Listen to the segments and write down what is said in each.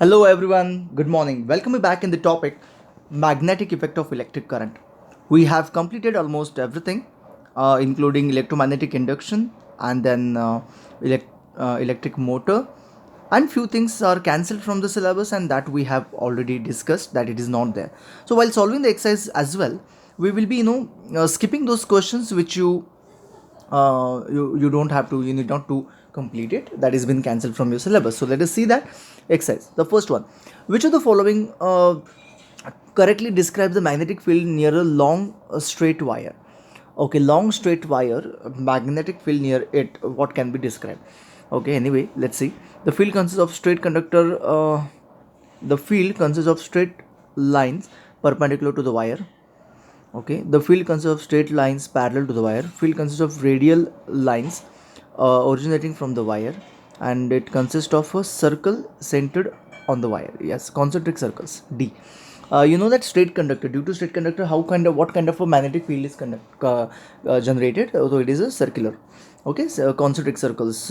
Hello everyone, good morning. Welcome back in the topic magnetic effect of electric current. We have completed almost everything, including electromagnetic induction and then electric motor, and few things are cancelled from the syllabus and that we have already discussed that it is not there. So while solving the exercise as well, we will be skipping those questions which you don't have to, you need not to complete it, that has been cancelled from your syllabus. So let us see that exercise. The first one, which of the following correctly describes the magnetic field near a long straight wire? Okay, long straight wire, magnetic field near it, what can be described? Okay, anyway, let's see. The field consists of straight conductor, the field consists of straight lines perpendicular to the wire. Okay, the field consists of straight lines parallel to the wire. Field consists of radial lines originating from the wire, and it consists of a circle centered on the wire. Yes, concentric circles. D. You know that straight conductor, due to straight conductor, what kind of a magnetic field is generated? So it is a circular. Okay, so concentric circles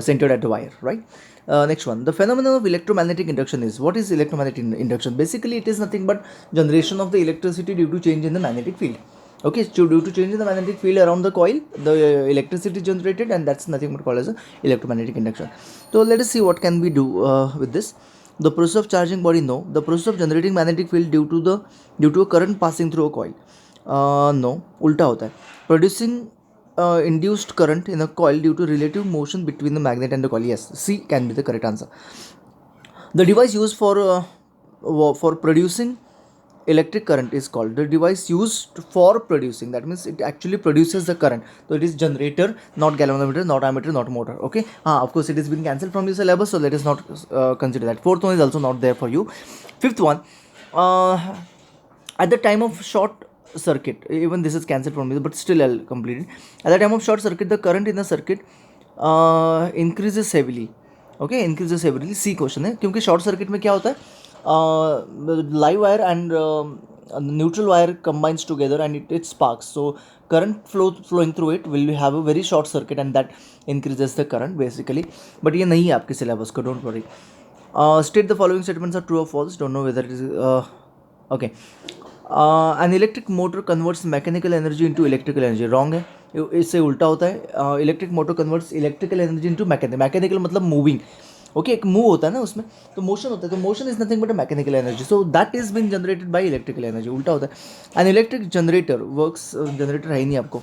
centered at the wire, right? Next one, the phenomenon of electromagnetic induction is, what is electromagnetic induction? Basically, it is nothing but generation of the electricity due to change in the magnetic field. Okay, so due to change in the magnetic field around the coil, the electricity generated, and that's nothing but called as a electromagnetic induction. So let us see what can we do with this. The process of charging body, no. The process of generating magnetic field due to a current passing through a coil, no. उल्टा होता है. Producing induced current in a coil due to relative motion between the magnet and the coil. Yes, C can be the correct answer. The device used for producing electric current is called, the device used for producing, that means it actually produces the current. So it is generator, not galvanometer, not ammeter, not motor. Okay, of course it has been cancelled from your syllabus, so let us not consider that. Fourth one is also not there for you. Fifth one, uh, at the time of short circuit, even this is cancelled from me, but still I'll complete it. At the time of short circuit, the current in the circuit increases heavily. Okay, increases heavily. C question है, क्योंकि short circuit में क्या होता है, live wire and neutral wire combines together and it sparks. So current flowing through it will have a very short circuit and that increases the current basically. But ये नहीं है आपके syllabus को, don't worry. State the following statements are true or false. Don't know whether it is okay. An electric motor converts mechanical energy into electrical energy. Wrong है, इससे उल्टा होता है. Electric motor converts electrical energy into mechanical. Mechanical मतलब moving. Okay, एक move होता है ना उसमें, तो मोशन होता है, तो motion is nothing but a mechanical energy, so that is been generated by electrical energy. उल्टा होता है. An electric generator works, generator है ही नहीं आपको,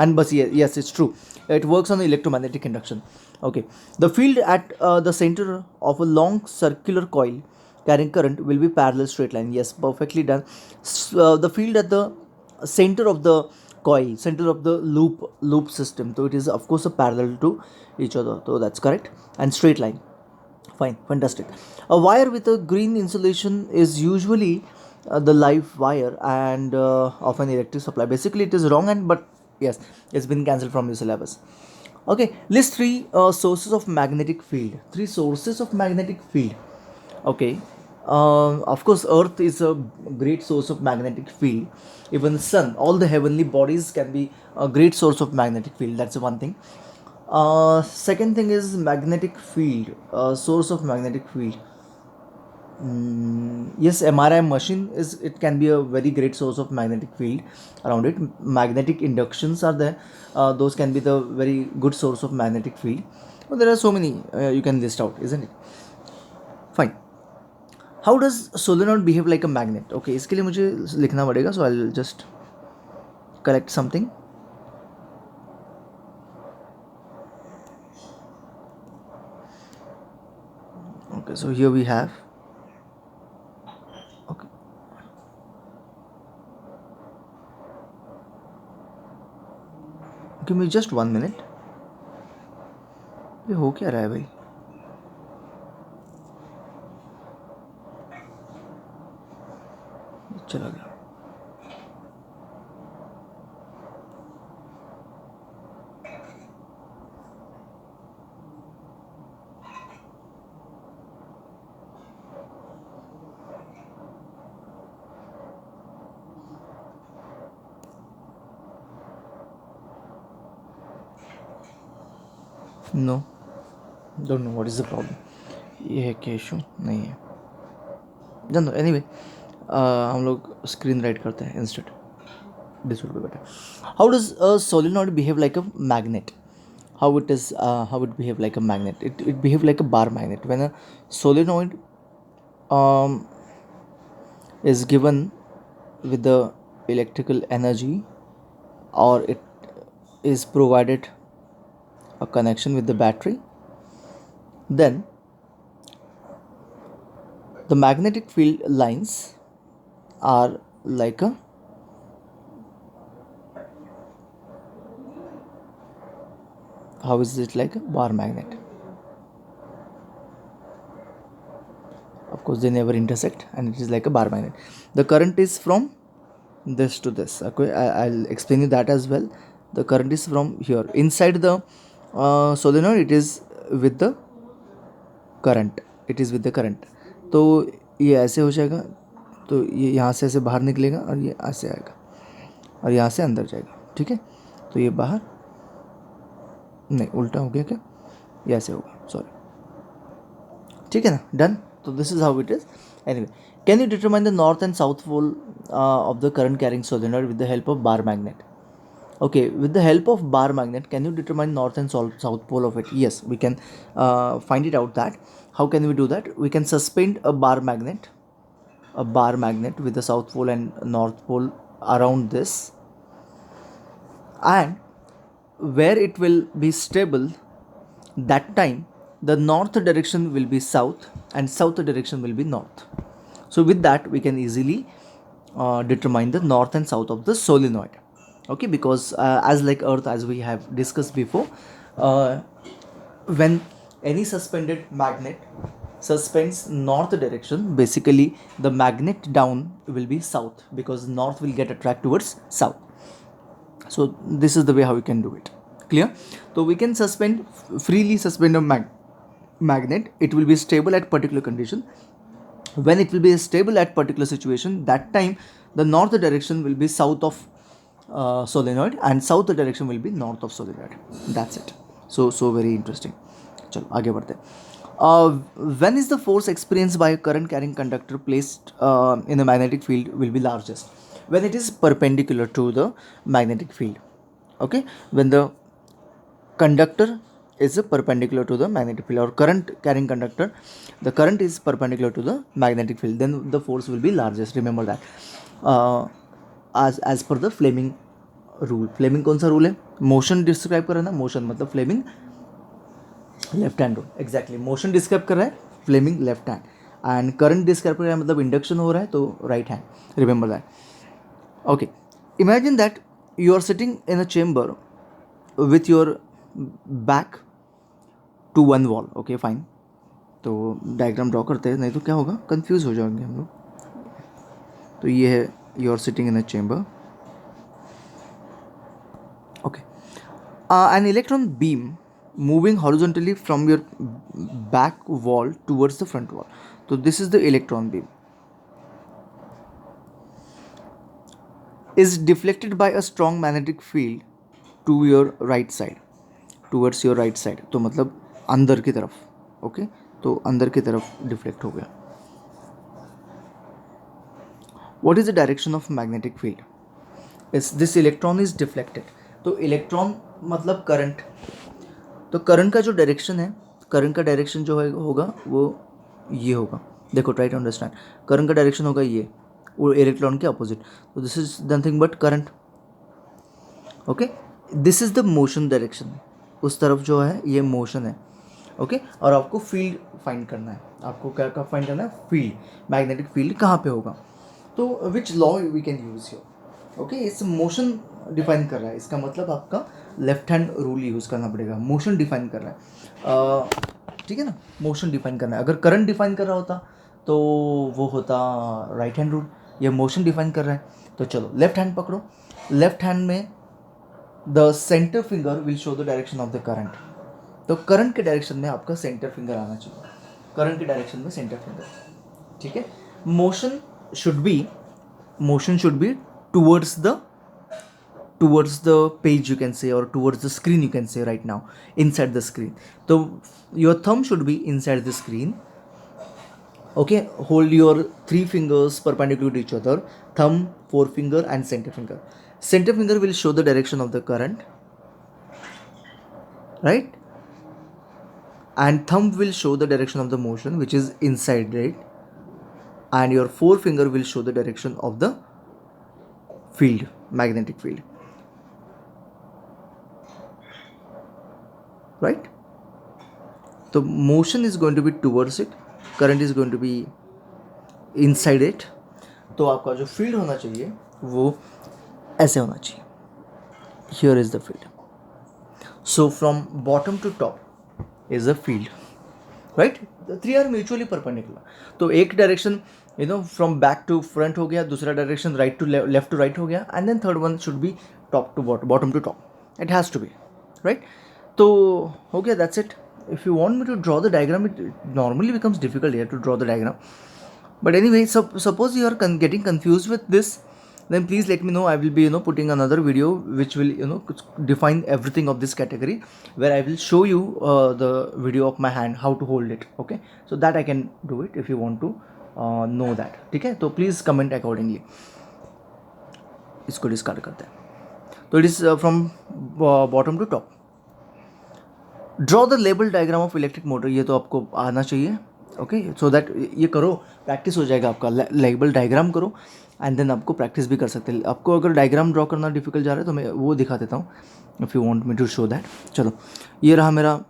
and बस yes it's true, it works on electromagnetic induction. Okay, the field at the center of a long circular coil carrying current will be parallel straight line. Yes, perfectly done. The field at the center of the coil, center of the loop system, so it is of course a parallel to each other, so that's correct, and straight line. Fine, fantastic. A wire with a green insulation is usually the live wire and of an electric supply. Basically it is wrong, and but yes, it's been cancelled from your syllabus. Okay, list three sources of magnetic field. Three sources of magnetic field. Okay, of course earth is a great source of magnetic field. Even sun, all the heavenly bodies can be a great source of magnetic field. That's one thing. Second thing is magnetic field, source of magnetic field. Yes, MRI machine is, it can be a very great source of magnetic field around it. Magnetic inductions are there, those can be the very good source of magnetic field. Well, there are so many you can list out, isn't it? Fine. How does solenoid behave like a magnet? Okay, इसके लिए मुझे लिखना पड़ेगा, so I'll just collect something. Okay, so here we have. Okay, give me just 1 minute. ये हो क्या रहा है भाई? चला गया. No, don't know what is the problem. ये है क्या इशू? नहीं है, जान दो। एनीवे हम लोग स्क्रीन राइट करते हैं instead, this will be better. How does a solenoid behave like a magnet? How it behave like a magnet? It behave like a bar magnet. When a solenoid um, is given with the electrical energy, or it is provided a connection with the battery, then the magnetic field lines are like a how is it like a bar magnet? Of course they never intersect, and it is like a bar magnet. The current is from this to this. Okay, I'll explain you that as well. The current is from here inside the solenoid. It is with the current. It is with the current. तो ये ऐसे हो जाएगा, तो ये यहाँ से ऐसे बाहर निकलेगा और ये ऐसे आएगा और यहाँ से अंदर जाएगा. ठीक है, तो ये बाहर नहीं, उल्टा हो गया क्या, ये ऐसे होगा, सॉरी. ठीक है ना, डन. तो this is how it is. Anyway, can you determine the north and south pole of the current carrying solenoid with the help of bar magnet? Okay, with the help of bar magnet, can you determine north and south pole of it? Yes, we can find it out. That how can we do that? We can suspend a bar magnet with the south pole and north pole around this, and where it will be stable, that time the north direction will be south and south direction will be north. So with that we can easily determine the north and south of the solenoid. Okay, because as like earth, as we have discussed before, when any suspended magnet suspends north direction, basically the magnet down will be south, because north will get attract towards south. So this is the way how we can do it. Clear? So we can freely suspend a magnet. It will be stable at particular condition. When it will be stable at particular situation, that time the north direction will be south of solenoid and south direction will be north of solenoid. That's it. So very interesting. चलो आगे बढ़ते हैं. When is the force experienced by a current carrying conductor placed in a magnetic field will be largest? When it is perpendicular to the magnetic field. Okay, when the conductor is perpendicular to the magnetic field, or current carrying conductor, the current is perpendicular to the magnetic field, then the force will be largest. Remember that. As per the Fleming rule. Fleming कौन सा rule है? Motion describe कर रहा है ना, motion मतलब Fleming left hand rule. Exactly, motion describe कर रहा है Fleming left hand, and current describe कर रहा है मतलब इंडक्शन हो रहा है तो right hand. Remember that. Okay, imagine that you are sitting in a chamber with your back to one wall. Okay, fine. तो डायग्राम ड्रॉ करते हैं, नहीं तो क्या होगा, कंफ्यूज हो जाएंगे हम लोग. तो ये है, you are sitting in a chamber. Okay, an electron beam moving horizontally from your back wall towards the front wall. So this is the electron beam is deflected by a strong magnetic field to your right side, towards your right side. तो मतलब अंदर की तरफ. Okay, तो अंदर की तरफ deflect हो गया. What is the direction of magnetic field? Is this electron is deflected. तो इलेक्ट्रॉन मतलब करंट. तो करंट का जो डायरेक्शन है, करंट का डायरेक्शन जो होगा वो ये होगा. देखो, ट्राई टू अंडरस्टैंड. करंट का डायरेक्शन होगा ये, वो इलेक्ट्रॉन के अपोजिट. तो this is nothing but current. Okay, this is the motion direction. उस तरफ जो है ये मोशन है. ओके, और आपको फील्ड फाइंड करना है. आपको क्या फाइंड करना है? फील्ड, मैग्नेटिक फील्ड कहाँ पे होगा. तो which law we can use here. Okay, इस मोशन डिफाइन कर रहा है, इसका मतलब आपका लेफ्ट हैंड रूल यूज़ करना पड़ेगा. मोशन डिफाइन कर रहा है, ठीक है ना, मोशन डिफाइन करना है. अगर करंट डिफाइन कर रहा होता तो वो होता राइट हैंड रूल. ये मोशन डिफाइन कर रहा है, तो चलो लेफ्ट हैंड पकड़ो. लेफ्ट हैंड में the centre finger will show the direction of the current. तो करंट के डायरेक्शन में आपका सेंटर फिंगर आना चाहिए. करंट के डायरेक्शन में सेंटर फिंगर. ठीक है. Motion should be towards the page, you can say, or towards the screen, you can say right now, inside the screen. So your thumb should be inside the screen Okay, hold your three fingers perpendicular to each other, thumb, forefinger and center finger. Center finger will show the direction of the current, right? And thumb will show the direction of the motion which is inside, right? And your forefinger will show the direction of the field, magnetic field, right? The motion is going to be towards it, current is going to be inside it. तो आपका जो field होना चाहिए वो ऐसे होना चाहिए. Here is the field. So from bottom to top is the field, right? The three are mutually perpendicular. तो एक direction from back to front हो गया, दूसरा direction right to left to right हो गया, and then third one should be top to bottom to top. It has to be, right? तो हो गया, that's it. If you want me to draw the diagram, it normally becomes difficult here to draw the diagram. But anyway, suppose you are getting confused with this, then please let me know. I will be putting another video which will define everything of this category, where I will show you the video of my hand, how to hold it. Okay, so that I can do it if you want to know that. ठीक है, तो please comment accordingly. इसको discard करते हैं. तो it is from bottom to top. Draw the label diagram of electric motor. ये तो आपको आना चाहिए. ओके, सो दैट ये करो, प्रैक्टिस हो जाएगा आपका. लेबल डायग्राम करो एंड देन आपको प्रैक्टिस भी कर सकते हैं. आपको अगर डायग्राम ड्रॉ करना डिफिकल्ट जा रहा है तो मैं वो दिखा देता हूँ, if you want me to show that. चलो, ये रहा मेरा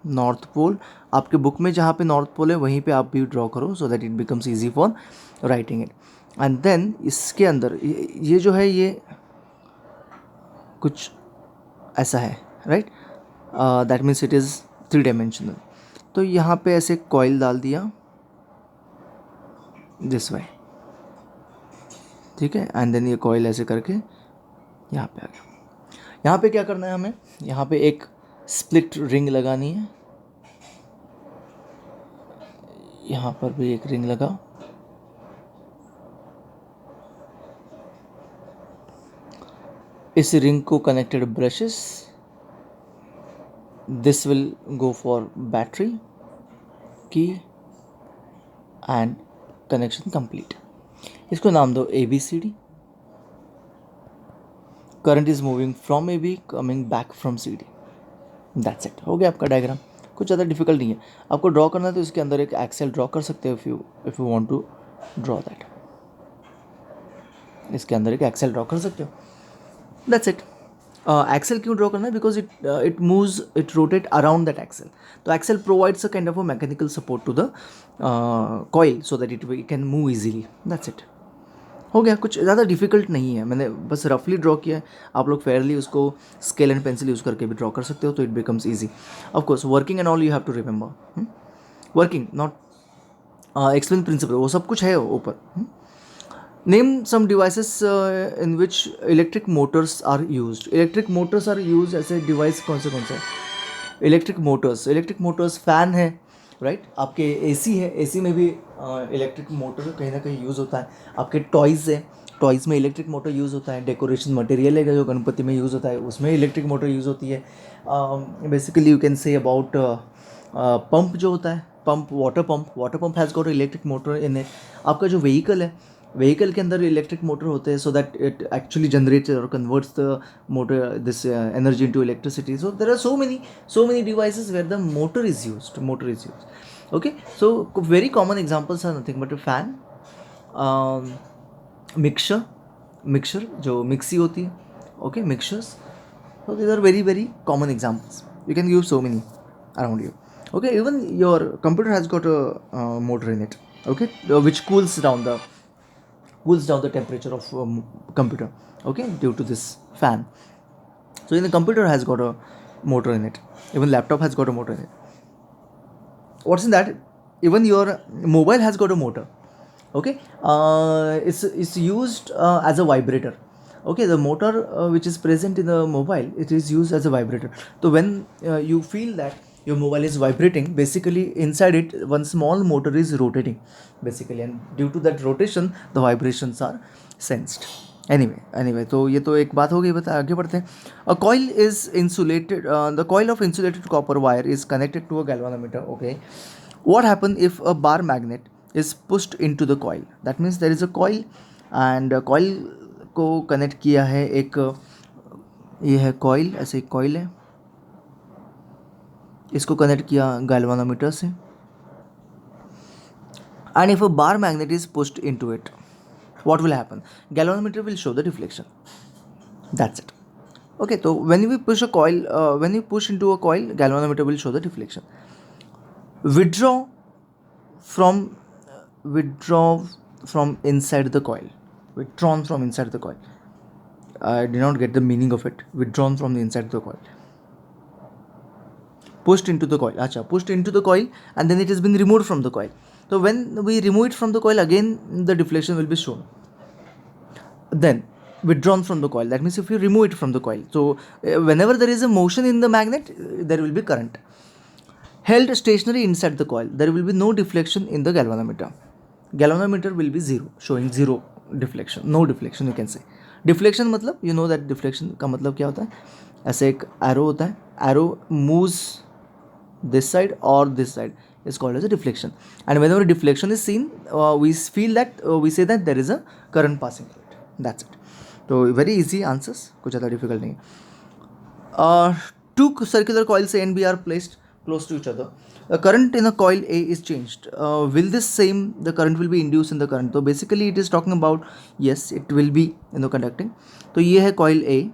नॉर्थ पोल. आपके बुक में जहाँ पे नॉर्थ पोल है वहीं पे आप भी ड्रॉ करो, so that it becomes easy for writing it. And then इसके अंदर ये जो है ये कुछ ऐसा है, right? That means it is 3 dimensional. तो यहाँ पे ऐसे कॉइल डाल दिया दिस वे, ठीक है. एंड देन ये कॉइल ऐसे करके यहाँ पे आ गया. यहाँ पे क्या करना है हमें, यहाँ पे एक स्प्लिट रिंग लगानी है. यहाँ पर भी एक रिंग लगा. इस रिंग को connected brushes. This will go for battery, key and connection complete. इसको नाम दो ABCD. Current is moving from AB coming back from CD. That's it. हो गया आपका डायग्राम. कुछ ज़्यादा डिफिकल्ट नहीं है. आपको ड्रॉ करना है तो इसके अंदर एक एक्सेल ड्रॉ कर सकते हो if you want to draw that. इसके अंदर एक एक्सेल ड्रॉ कर सकते हो. That's it. एक्सेल क्यों ड्रॉ करना है? Because it moves, it rotate around that axle. तो axle provides a kind of a mechanical support to the coil so that it can move easily. That's it. हो गया. कुछ ज़्यादा difficult नहीं है, मैंने बस रफली ड्रॉ किया है. आप लोग फेयरली उसको स्केल एंड पेंसिल यूज़ करके भी ड्रॉ कर सकते हो, तो it becomes easy. Of course working and all you have to remember. Working not explain principle, वो सब कुछ है ऊपर. Name some devices in which electric motors are used. Electric motors are used ऐसे डिवाइस कौन से हैं? इलेक्ट्रिक मोटर्स फ़ैन है, राइट? आपके AC है, AC में भी इलेक्ट्रिक मोटर कहीं ना कहीं यूज़ होता है. आपके टॉयज़ है, टॉयज़ में इलेक्ट्रिक मोटर यूज़ होता है. डेकोरेशन मटेरियल है जो गणपति में यूज़ होता है, उसमें इलेक्ट्रिक मोटर यूज़ होती है. Basically you can say about pump जो होता है, pump, water pump has got electric motor in it. आपका जो व्हीकल है, व्हीकल के अंदर इलेक्ट्रिक मोटर होते हैं, so that it actually generates और converts the motor this energy into electricity. So there are so many devices where the motor is used. Okay, so very common examples are nothing but a fan, mixer जो mixie होती है. Okay, mixers. So these are very common examples. You can use so many around you. Okay, even your computer has got a motor in it. Okay, which cools down the temperature of computer. Okay, due to this fan. So even the computer has got a motor in it. Even laptop has got a motor in it. What's in that? Even your mobile has got a motor. Okay, it's used as a vibrator. Okay, the motor which is present in the mobile, it is used as a vibrator. So when you feel that your mobile is vibrating, basically inside it one small motor is rotating basically, and due to that rotation the vibrations are sensed. Anyway, तो ये तो एक बात हो गई. बता आगे बढ़ते हैं. A coil is insulated, the coil of insulated copper wire is connected to a galvanometer. Okay, what happens if a bar magnet is pushed into the coil. That means there is a coil and coil को connect किया है एक, ये है coil, ऐसे एक coil है, इसको कनेक्ट किया galvanometer से, and if a bar magnet is pushed into it, what will happen? Galvanometer will show the deflection. That's it. Okay, so when we push a coil, when you push into a coil, galvanometer will show the deflection. Withdraw from inside the coil. Withdrawn from inside the coil. I did not get the meaning of it. Withdrawn from the inside the coil. Pushed into the coil. Acha, pushed into the coil and then it has been removed from the coil. So when we remove it from the coil, again the deflection will be shown. Then withdrawn from the coil. That means if you remove it from the coil. So whenever there is a motion in the magnet, there will be current. Held stationary inside the coil, there will be no deflection in the galvanometer. Galvanometer will be zero, showing zero deflection, no deflection you can say. Deflection मतलब you know that deflection का मतलब क्या होता है, ऐसे एक arrow होता है, arrow moves this side or this side is called as a deflection, and whenever deflection is seen, we feel that we say that there is a current passing through it. That's it. तो very easy answers, कुछ ज़्यादा difficult नहीं है. Two circular coils A and B are placed close to each other. The current in a coil A is changed. Will this same, the current will be induced in the current? So basically it is talking about, yes, it will be conducting. तो ये है coil A,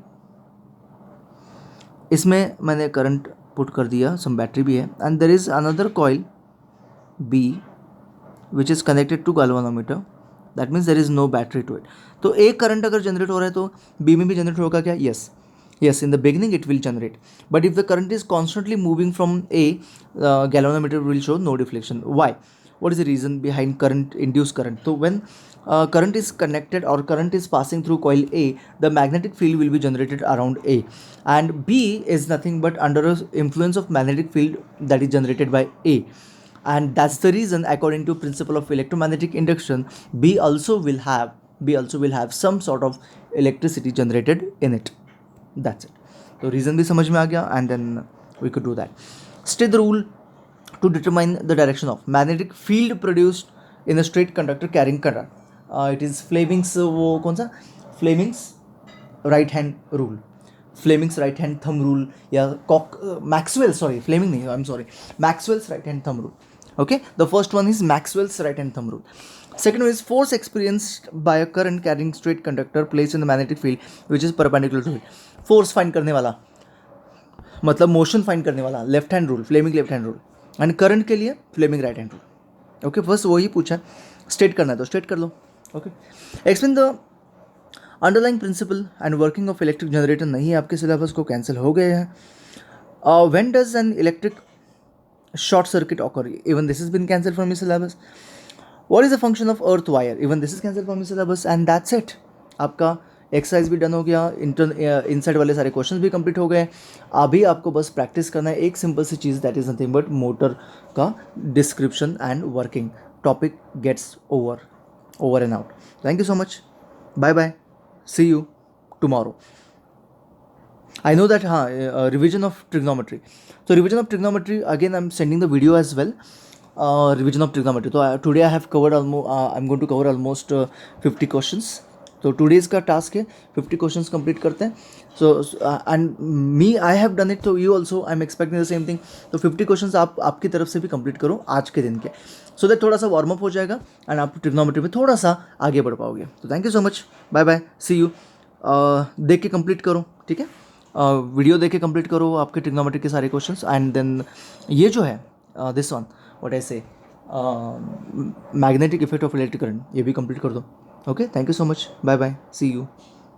इसमें मैंने current put कर दिया, some battery भी है, and there is another coil B which is connected to galvanometer. That means there is no battery to it. तो एक current अगर generate हो रहा है तो B में भी generate होगा क्या? Yes, in the beginning it will generate, but if the current is constantly moving from A, galvanometer will show no deflection. Why? What is the reason behind current, induced current? So when current is connected or current is passing through coil A, the magnetic field will be generated around A, and B is nothing but under the influence of magnetic field that is generated by A. And that's the reason, according to principle of electromagnetic induction, B also will have some sort of electricity generated in it. That's it. So reason भी समझ में आ गया, and then we could do that. State the rule to determine the direction of magnetic field produced in a straight conductor carrying current. It is Fleming's वो कौन सा, Fleming's right hand rule, Fleming's right hand thumb rule, या Maxwell's right hand thumb rule. Okay, the first one is Maxwell's right hand thumb rule. Second one is force experienced by a current carrying straight conductor placed in the magnetic field which is perpendicular to it. Force find करने वाला मतलब motion find करने वाला left hand rule, Fleming left hand rule, and current के लिए Fleming right hand rule. Okay, first वही पूछा, state करना है तो स्टेट कर लो. Okay, explain the underlying principle and working of electric generator. नहीं, आपके सिलेबस को कैंसिल हो गए हैं. When does an electric short circuit occur? Even this has been cancelled from your syllabus. What is the function of earth wire? Even this is cancelled from your syllabus, and that's it. आपका exercise भी done हो गया, inside वाले सारे questions भी complete हो गए. अभी आपको बस प्रैक्टिस करना है एक सिंपल सी चीज़, that is nothing but motor का description and working. Topic gets over and out. Thank you so much. Bye bye. See you tomorrow. I know that revision of trigonometry. So revision of trigonometry, again I'm sending the video as well. Revision of trigonometry. So today I have covered I'm going to cover almost 50 questions. तो today's का task है 50 questions complete करते हैं. So and me I have done it, so you also I'm expecting the same thing. तो 50 questions आप आपकी तरफ से भी complete करो आज के दिन के, so that थोड़ा सा वार्म अप हो जाएगा and आप trigonometry में थोड़ा सा आगे बढ़ पाओगे. तो thank you so much. Bye bye. See you. देख के कंप्लीट करो, ठीक है. वीडियो देख के कंप्लीट करो आपके ट्रिग्नोमेट्री के सारे क्वेश्चंस, एंड देन ये जो है this one what I say magnetic effect of electric current, ये भी कंप्लीट कर दो. Okay, thank you so much. Bye bye. See you.